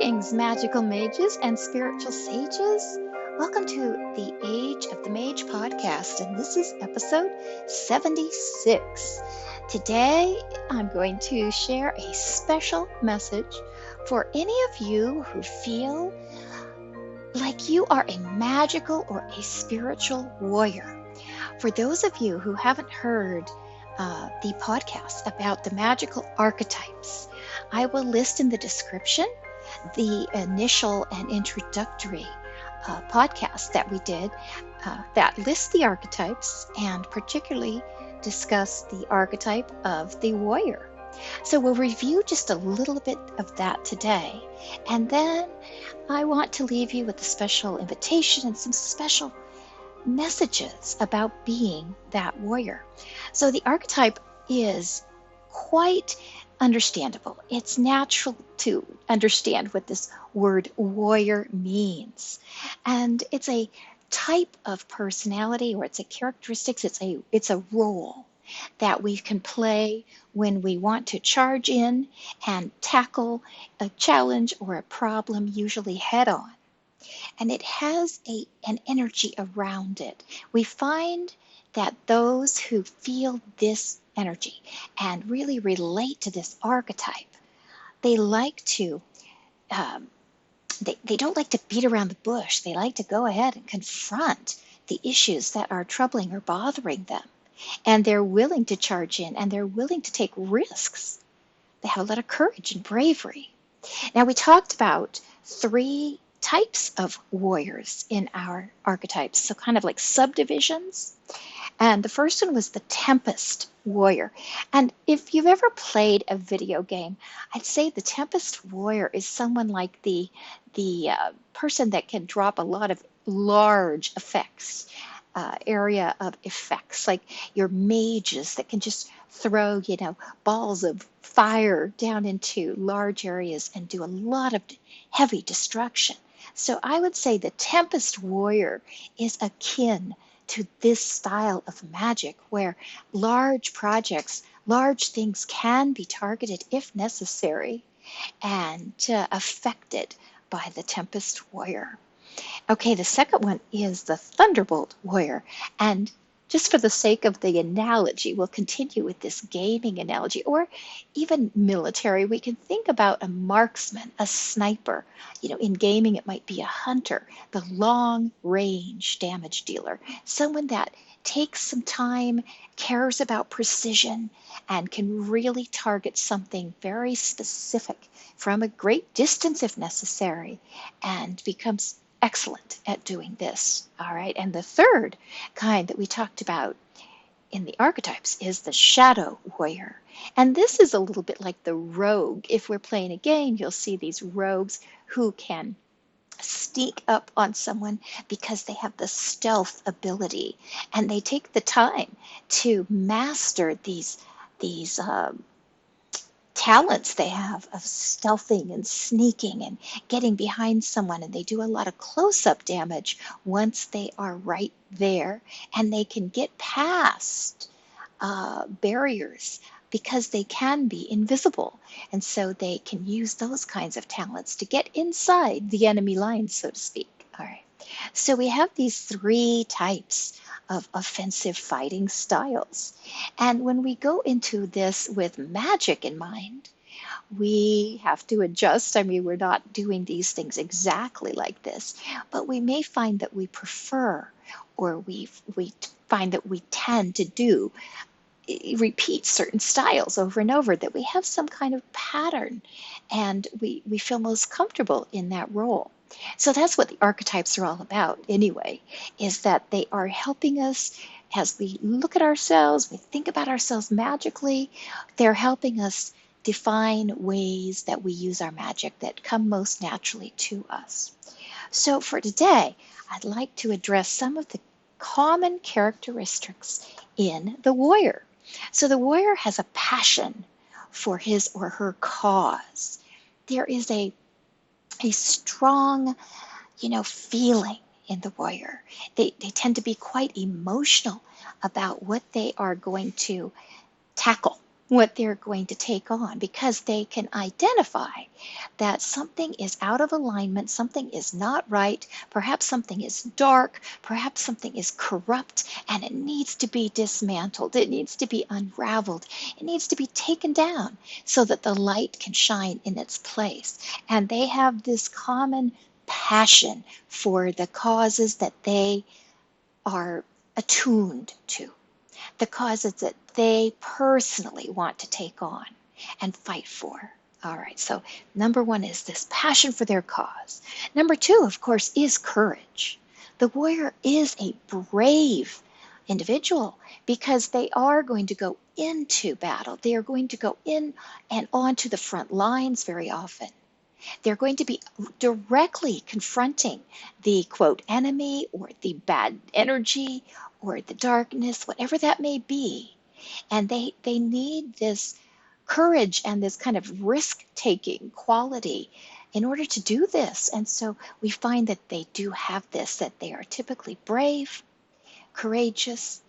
Greetings, magical mages and spiritual sages. Welcome to the Age of the Mage podcast, and this is episode 76. Today, I'm going to share a special message for any of you who feel like you are a magical or a spiritual warrior. For those of you who haven't heard the podcast about the magical archetypes, I will list in the description the initial and introductory podcast that we did that lists the archetypes and particularly discuss the archetype of the warrior. So we'll review just a little bit of that today, and then I want to leave you with a special invitation and some special messages about being that warrior. So the archetype is quite understandable. It's natural to understand what this word warrior means. And it's a type of personality, or it's a characteristics, it's a role that we can play when we want to charge in and tackle a challenge or a problem, usually head on. And it has an energy around it. We find that those who feel this energy and really relate to this archetype, they like to, they don't like to beat around the bush. They like to go ahead and confront the issues that are troubling or bothering them. And they're willing to charge in, and they're willing to take risks. They have a lot of courage and bravery. Now, we talked about 3 types of warriors in our archetypes, so kind of like subdivisions. And the first one was the Tempest Warrior. And if you've ever played a video game, I'd say the Tempest Warrior is someone like the person that can drop a lot of large effects, area of effects, like your mages that can just throw, balls of fire down into large areas and do a lot of heavy destruction. So I would say the Tempest Warrior is akin to this style of magic, where large projects, large things can be targeted if necessary and affected by the Tempest Warrior. Okay, the second one is the Thunderbolt Warrior. And just for the sake of the analogy, we'll continue with this gaming analogy, or even military. We can think about a marksman, a sniper. In gaming, it might be a hunter, the long-range damage dealer, someone that takes some time, cares about precision, and can really target something very specific from a great distance if necessary, and becomes excellent at doing this. All right. And the third kind that we talked about in the archetypes is the Shadow Warrior. And this is a little bit like the rogue. If we're playing a game, you'll see these rogues who can sneak up on someone because they have the stealth ability, and they take the time to master these talents they have of stealthing and sneaking and getting behind someone, and they do a lot of close-up damage once they are right there, and they can get past barriers because they can be invisible, and so they can use those kinds of talents to get inside the enemy lines, so to speak. All right. So we have these 3 types of offensive fighting styles. And when we go into this with magic in mind, we have to adjust. I mean, we're not doing these things exactly like this, but we may find that we prefer, or we find that we tend to repeat certain styles over and over, that we have some kind of pattern, and we feel most comfortable in that role. So that's what the archetypes are all about anyway, is that they are helping us as we look at ourselves, we think about ourselves magically. They're helping us define ways that we use our magic that come most naturally to us. So for today, I'd like to address some of the common characteristics in the warrior. So the warrior has a passion for his or her cause. There is a strong, feeling in the warrior. They tend to be quite emotional about what they are going to tackle. what they're going to take on, because they can identify that something is out of alignment, something is not right, perhaps something is dark, perhaps something is corrupt, and it needs to be dismantled, it needs to be unraveled, it needs to be taken down so that the light can shine in its place. And they have this common passion for the causes that they are attuned to, the causes that they personally want to take on and fight for. All right, so number one is this passion for their cause. Number two, of course, is courage. The warrior is a brave individual because they are going to go into battle. They are going to go in and onto the front lines very often. They're going to be directly confronting the quote enemy or the bad energy or the darkness, whatever that may be. And they need this courage and this kind of risk-taking quality in order to do this. And so we find that they do have this, that they are typically brave, courageous,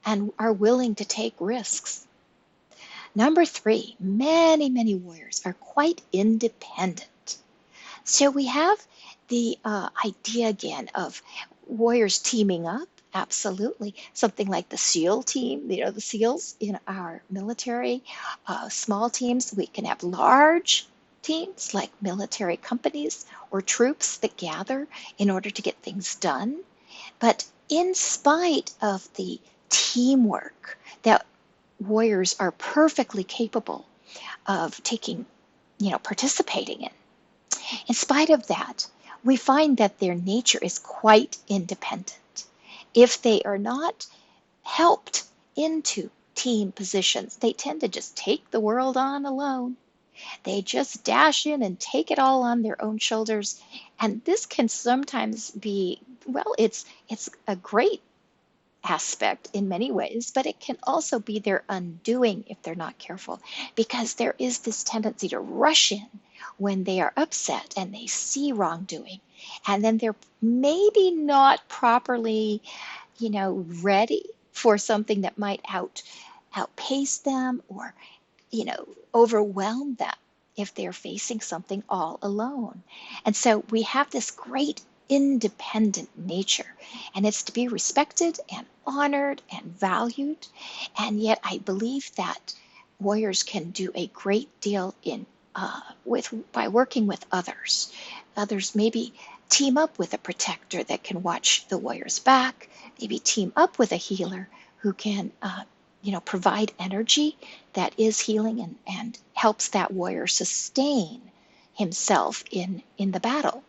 and are willing to take risks. Number three, many, many warriors are quite independent. So we have the idea again of warriors teaming up. Absolutely. Something like the SEAL team, the SEALs in our military, small teams. We can have large teams like military companies or troops that gather in order to get things done. But in spite of the teamwork that warriors are perfectly capable of participating in spite of that, we find that their nature is quite independent. If they are not helped into team positions, they tend to just take the world on alone. They just dash in and take it all on their own shoulders. And this can sometimes be, well, it's a great aspect in many ways, but it can also be their undoing if they're not careful, because there is this tendency to rush in when they are upset and they see wrongdoing, and then they're maybe not properly, ready for something that might outpace them or, overwhelm them if they're facing something all alone. And so we have this great independent nature, and it's to be respected and honored and valued. And yet I believe that warriors can do a great deal by working with others. Others maybe team up with a protector that can watch the warrior's back, maybe team up with a healer who can provide energy that is healing and helps that warrior sustain himself in the battle.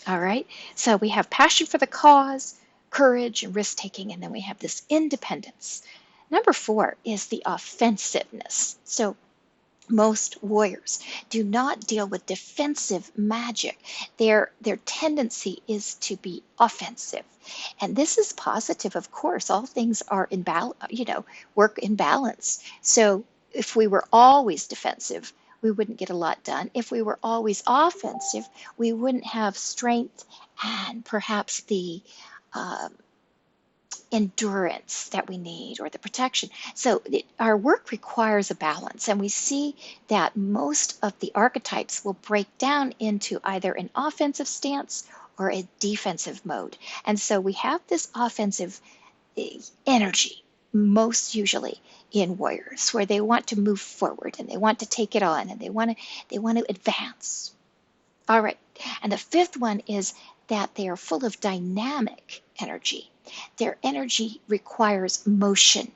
All right, so we have passion for the cause, courage, and risk-taking, and then we have this independence. Number four is the offensiveness. So most warriors do not deal with defensive magic. Their tendency is to be offensive. And this is positive, of course. All things are in work in balance. So if we were always defensive, we wouldn't get a lot done. If we were always offensive, we wouldn't have strength and perhaps the endurance that we need or the protection. So our work requires a balance, and we see that most of the archetypes will break down into either an offensive stance or a defensive mode. And so we have this offensive energy most usually in warriors, where they want to move forward and they want to take it on and they want to advance. All right, and the fifth one is that they are full of dynamic energy. Their energy requires motion.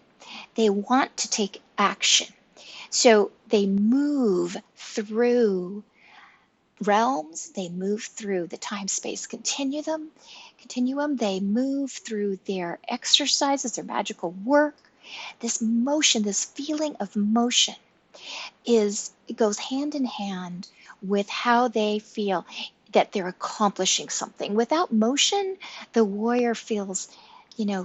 They want to take action. So they move through realms, they move through the time-space continuum, they move through their exercises, their magical work. This motion, this feeling of motion it goes hand in hand with how they feel that they're accomplishing something. Without motion, the warrior feels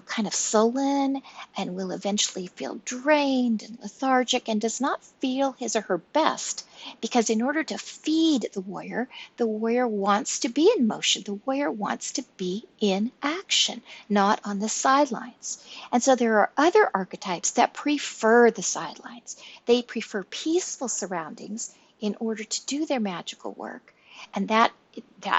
kind of sullen and will eventually feel drained and lethargic and does not feel his or her best because in order to feed the warrior wants to be in motion. The warrior wants to be in action, not on the sidelines. And so there are other archetypes that prefer the sidelines. They prefer peaceful surroundings in order to do their magical work. And that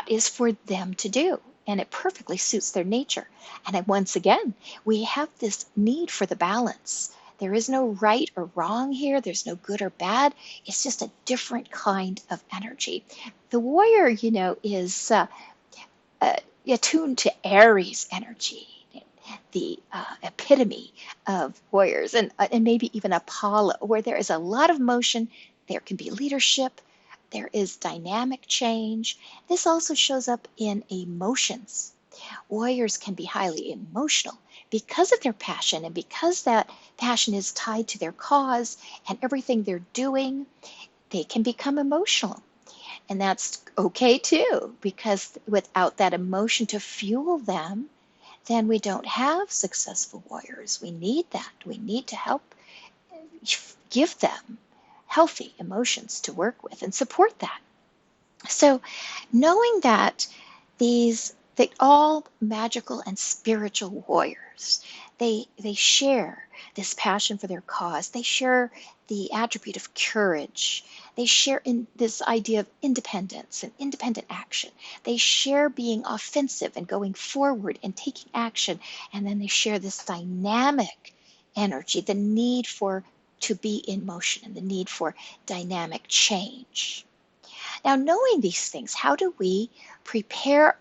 is for them to do. And it perfectly suits their nature. And then once again, we have this need for the balance. There is no right or wrong here. There's no good or bad. It's just a different kind of energy. The warrior, is attuned to Aries energy, the epitome of warriors, and maybe even Apollo, where there is a lot of motion. There can be leadership. There is dynamic change. This also shows up in emotions. Warriors can be highly emotional because of their passion and because that passion is tied to their cause and everything they're doing. They can become emotional. And that's okay too, because without that emotion to fuel them, then we don't have successful warriors. We need that. We need to help give them healthy emotions to work with and support that. So knowing that all magical and spiritual warriors, they share this passion for their cause. They share the attribute of courage. They share in this idea of independence and independent action. They share being offensive and going forward and taking action. And then they share this dynamic energy, the need to be in motion and the need for dynamic change. Now, knowing these things, how do we prepare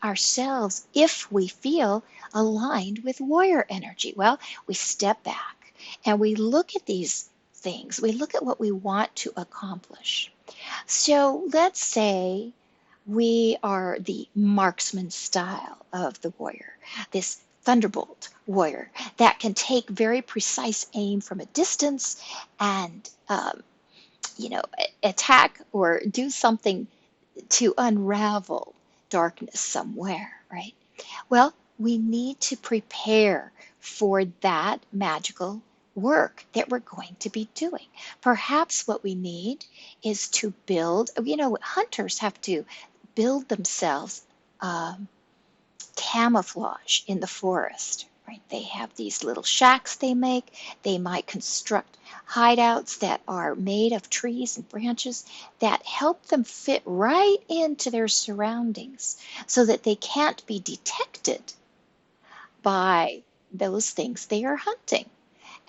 ourselves if we feel aligned with warrior energy? Well, we step back and we look at these things. We look at what we want to accomplish. So let's say we are the marksman style of the warrior, this thunderbolt warrior that can take very precise aim from a distance and attack or do something to unravel darkness somewhere, right? Well, we need to prepare for that magical work that we're going to be doing. Perhaps what we need is to build, hunters have to build themselves camouflage in the forest, right? They have these little shacks they make. They might construct hideouts that are made of trees and branches that help them fit right into their surroundings so that they can't be detected by those things they are hunting.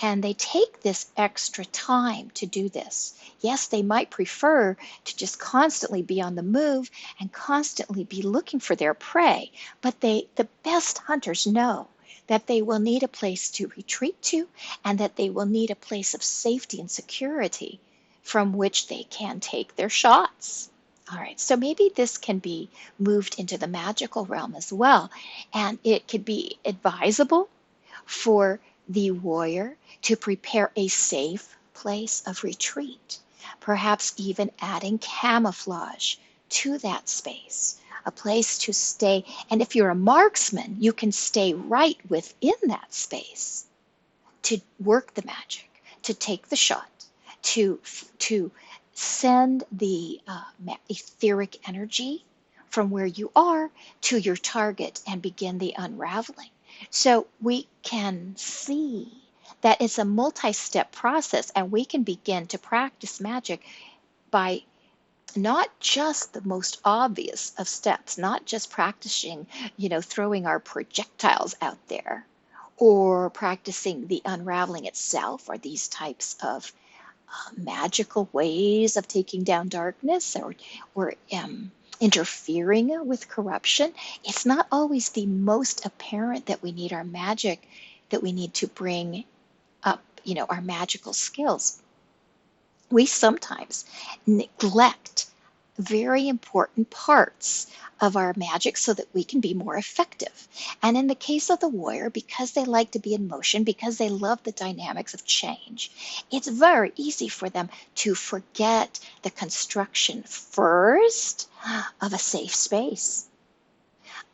And they take this extra time to do this. Yes, they might prefer to just constantly be on the move and constantly be looking for their prey, but the best hunters know that they will need a place to retreat to and that they will need a place of safety and security from which they can take their shots. All right, so maybe this can be moved into the magical realm as well, and it could be advisable for the warrior to prepare a safe place of retreat, perhaps even adding camouflage to that space, a place to stay. And if you're a marksman, you can stay right within that space to work the magic, to take the shot, to send the etheric energy from where you are to your target and begin the unraveling. So we can see that it's a multi-step process, and we can begin to practice magic by not just the most obvious of steps, not just practicing, throwing our projectiles out there, or practicing the unraveling itself, or these types of magical ways of taking down darkness, or interfering with corruption. It's not always the most apparent that we need our magic, that we need to bring up, our magical skills. We sometimes neglect very important parts of our magic so that we can be more effective. And in the case of the warrior, because they like to be in motion, because they love the dynamics of change, it's very easy for them to forget the construction first of a safe space,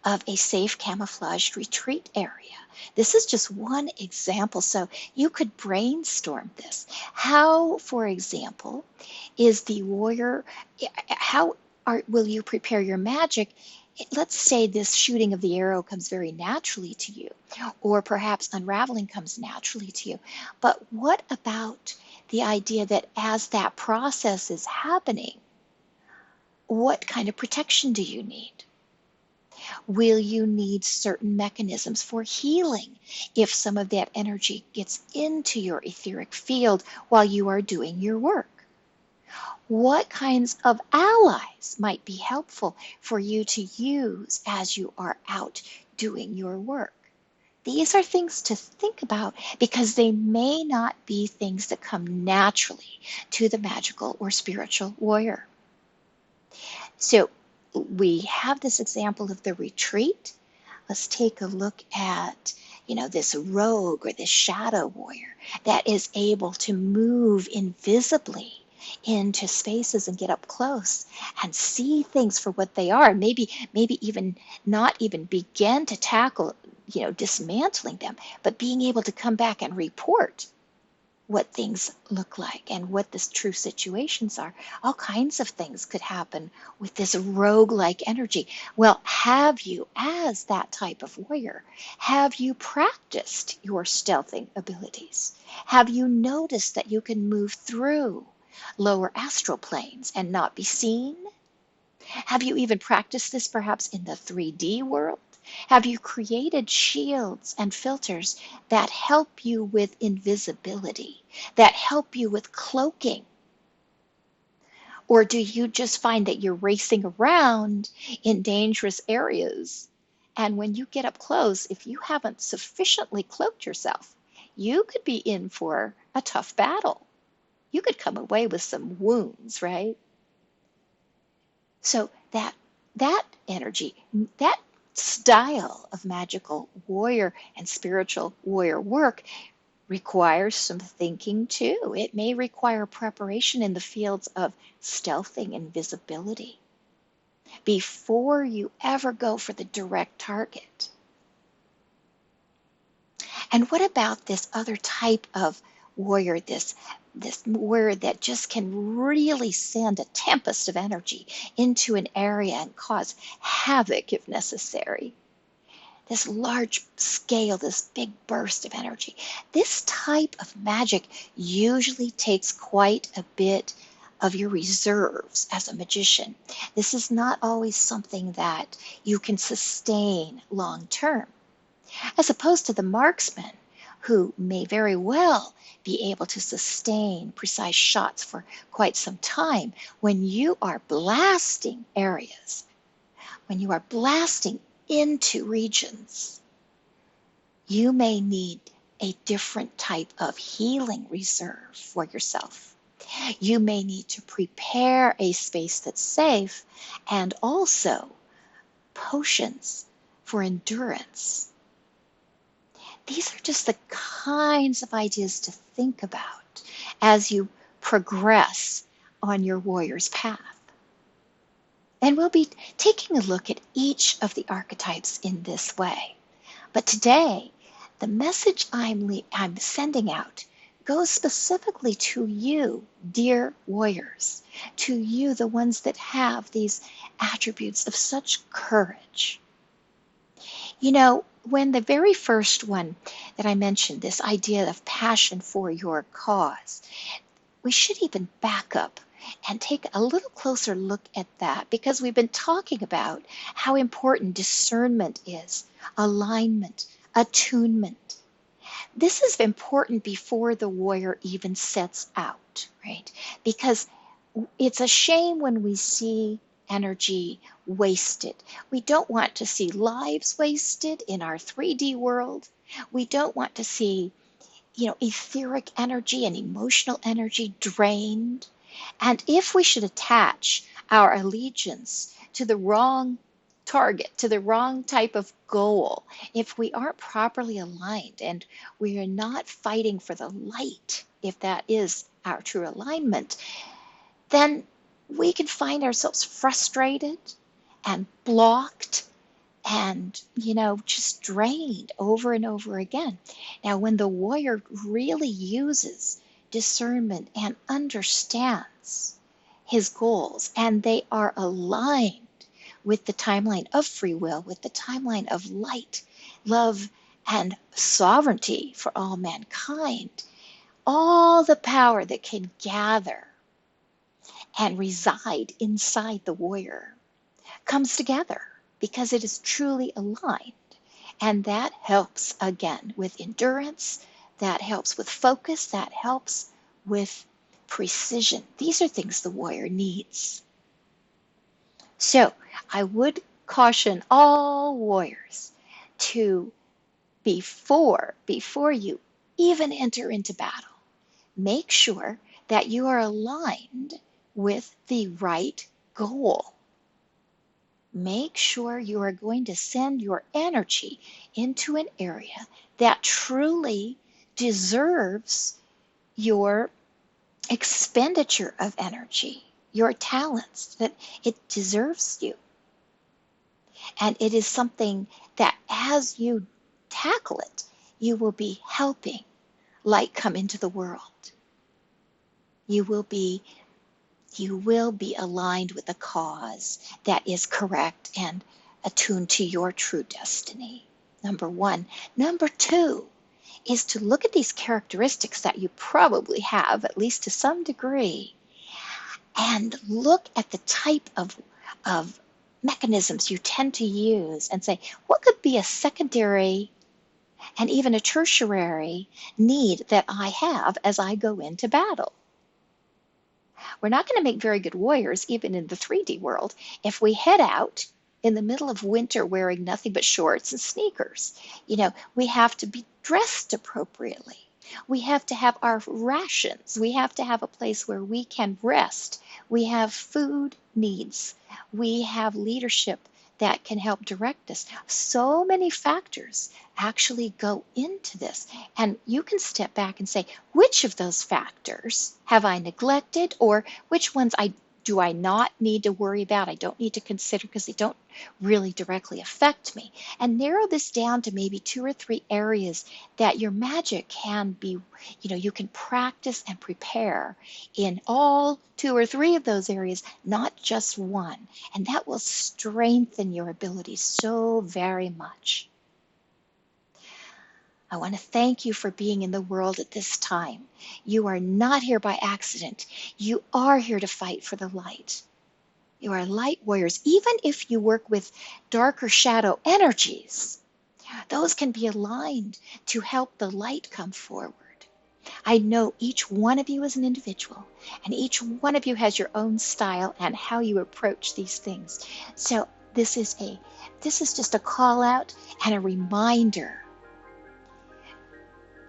of a safe camouflaged retreat area. This is just one example, so you could brainstorm this. How, for example, is the warrior, how will you prepare your magic? Let's say this shooting of the arrow comes very naturally to you, or perhaps unraveling comes naturally to you. But what about the idea that as that process is happening, what kind of protection do you need? Will you need certain mechanisms for healing if some of that energy gets into your etheric field while you are doing your work? What kinds of allies might be helpful for you to use as you are out doing your work? These are things to think about because they may not be things that come naturally to the magical or spiritual warrior. So we have this example of the retreat. Let's take a look at, this rogue or this shadow warrior that is able to move invisibly into spaces and get up close and see things for what they are. Maybe even not even begin to tackle, dismantling them, but being able to come back and report what things look like and what the true situations are. All kinds of things could happen with this rogue-like energy. Well, have you, as that type of warrior, have you practiced your stealthing abilities? Have you noticed that you can move through lower astral planes and not be seen? Have you even practiced this perhaps in the 3D world? Have you created shields and filters that help you with invisibility, that help you with cloaking? Or do you just find that you're racing around in dangerous areas? And when you get up close, if you haven't sufficiently cloaked yourself, you could be in for a tough battle. You could come away with some wounds, right? So that energy, that style of magical warrior and spiritual warrior work requires some thinking too. It may require preparation in the fields of stealthing and visibility before you ever go for the direct target. And what about this other type of warrior, this warrior that just can really send a tempest of energy into an area and cause havoc if necessary? This large scale, this big burst of energy. This type of magic usually takes quite a bit of your reserves as a magician. This is not always something that you can sustain long term, as opposed to the marksman, who may very well be able to sustain precise shots for quite some time. When you are blasting areas, when you are blasting into regions, you may need a different type of healing reserve for yourself. You may need to prepare a space that's safe and also potions for endurance. These are just the kinds of ideas to think about as you progress on your warrior's path. And we'll be taking a look at each of the archetypes in this way. But today, the message I'm sending out goes specifically to you, dear warriors, to you, the ones that have these attributes of such courage. When the very first one that I mentioned, this idea of passion for your cause, we should even back up and take a little closer look at that, because we've been talking about how important discernment is, alignment, attunement. This is important before the warrior even sets out, right? Because it's a shame when we see energy wasted. We don't want to see lives wasted in our 3D world. We don't want to see, etheric energy and emotional energy drained. And if we should attach our allegiance to the wrong target, to the wrong type of goal, if we aren't properly aligned and we are not fighting for the light, if that is our true alignment, then we can find ourselves frustrated and blocked and, just drained over and over again. Now, when the warrior really uses discernment and understands his goals, and they are aligned with the timeline of free will, with the timeline of light, love, and sovereignty for all mankind, all the power that can gather and reside inside the warrior comes together because it is truly aligned. And that helps again with endurance, that helps with focus, that helps with precision. These are things the warrior needs. So I would caution all warriors to, before you even enter into battle, make sure that you are aligned with the right goal. Make sure you are going to send your energy into an area that truly deserves your expenditure of energy, your talents, that it deserves you. And it is something that as you tackle it, you will be helping light come into the world. You will be aligned with a cause that is correct and attuned to your true destiny. Number one. Number two is to look at these characteristics that you probably have, at least to some degree, and look at the type of mechanisms you tend to use and say, what could be a secondary and even a tertiary need that I have as I go into battle? We're not going to make very good warriors, even in the 3D world, if we head out in the middle of winter wearing nothing but shorts and sneakers. We have to be dressed appropriately. We have to have our rations. We have to have a place where we can rest. We have food needs. We have leadership that can help direct us. So many factors actually go into this. And you can step back and say, which of those factors have I neglected, or which ones do I not need to worry about, I don't need to consider because they don't really directly affect me. And narrow this down to maybe 2 or 3 areas that your magic can be, you can practice and prepare in all 2 or 3 of those areas, not just one. And that will strengthen your abilities so very much. I want to thank you for being in the world at this time. You are not here by accident. You are here to fight for the light. You are light warriors. Even if you work with darker shadow energies, those can be aligned to help the light come forward. I know each one of you is an individual, and each one of you has your own style and how you approach these things. So this is just a call out and a reminder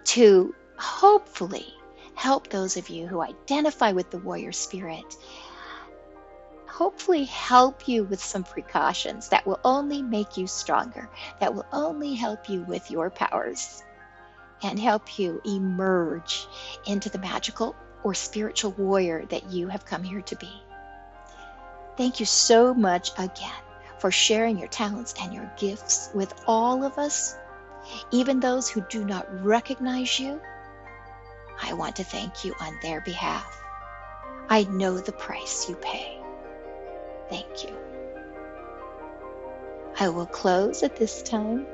to hopefully help those of you who identify with the warrior spirit, hopefully help you with some precautions that will only make you stronger, that will only help you with your powers, and help you emerge into the magical or spiritual warrior that you have come here to be. Thank you so much again for sharing your talents and your gifts with all of us. Even those who do not recognize you, I want to thank you on their behalf. I know the price you pay. Thank you. I will close at this time,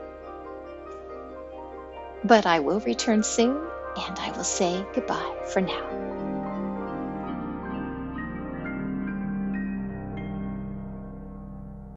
but I will return soon, and I will say goodbye for now.